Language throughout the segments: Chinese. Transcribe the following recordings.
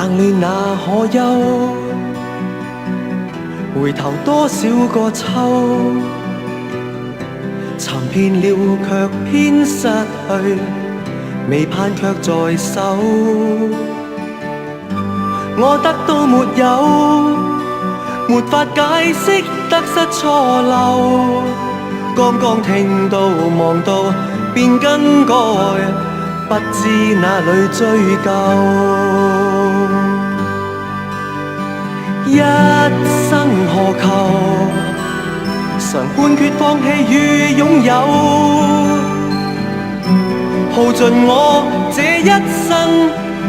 冷暖那可休？回頭多少個秋，尋遍了卻偏失去，未盼卻在手。我得到沒有，沒法解釋得失錯漏。剛剛聽到望到便更改，不知哪裏追究。一生何求？常判決放棄與擁有，耗盡我這一生，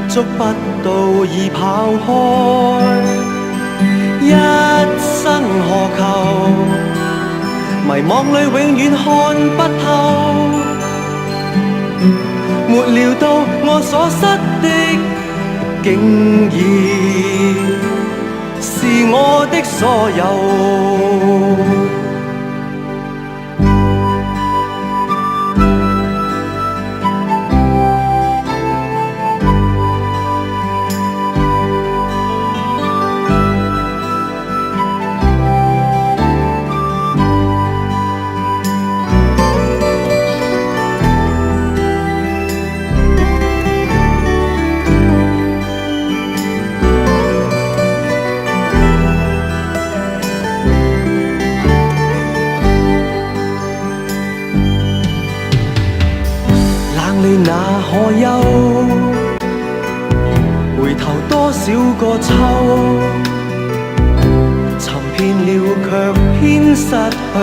捉不到已跑開。一生何求？迷惘裏永遠看不透，沒料到我所失的，竟然是我的所有。那可休？回頭多少個秋，尋遍了卻偏失去，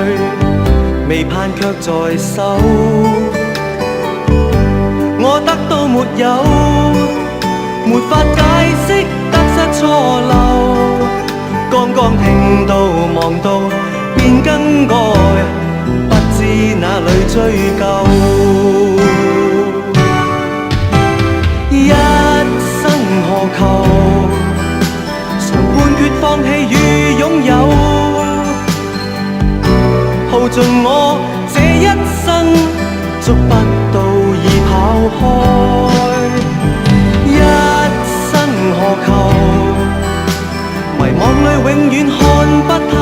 未盼卻在手。我得到沒有，沒法解釋得失錯漏。剛剛聽到望到便更改，不知哪裏追究。一生何求？常判決放棄與擁有，耗盡我這一生，捉不到已跑開。一生何求？迷惘裏永遠看不透，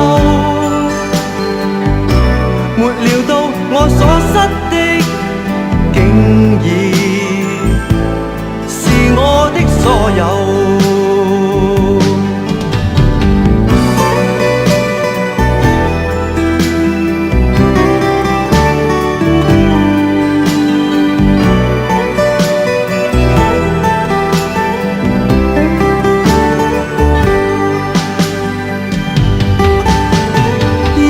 沒料到我所失的，竟然我的所有。一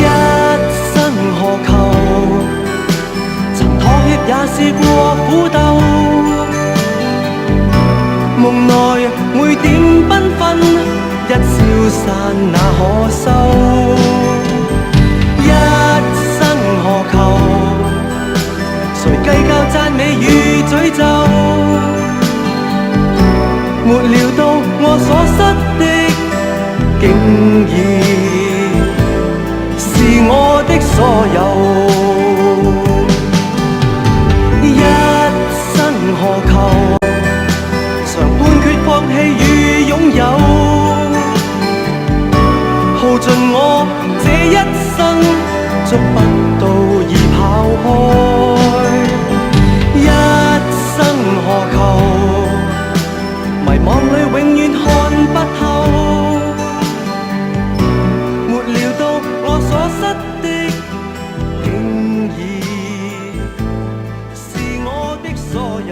生何求？曾妥協也試過苦鬥，夢內每點繽紛，一消散那可收？一生何求？誰計較讚美與詛咒？沒料到我所失的，竟然是我的所有。一生何求？放棄與擁有，耗盡我這一生，捉不到已跑開。一生何求？迷惘裏永遠看不透，沒料到我所失的，竟然是我的所有。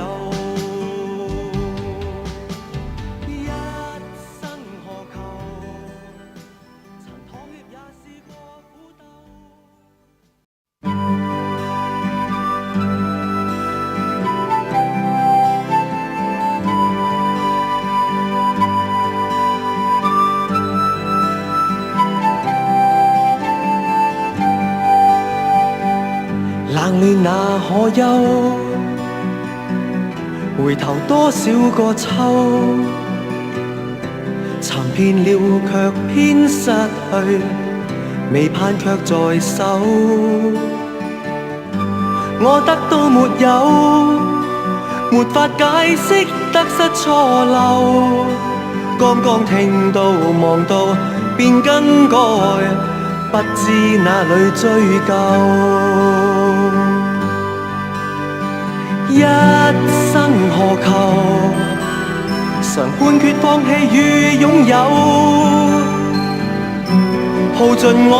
冷暖那可休？回頭多少個秋，尋遍了卻偏失去，未盼卻在手。我得到沒有，沒法解釋得失錯漏。剛剛聽到望到便更改，不知哪裏追究。一生何求，常判決放棄與擁有，耗盡我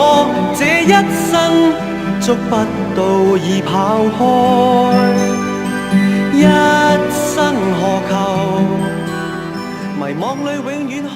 這一生，捉不到已跑開。一生何求，迷惘裏永遠看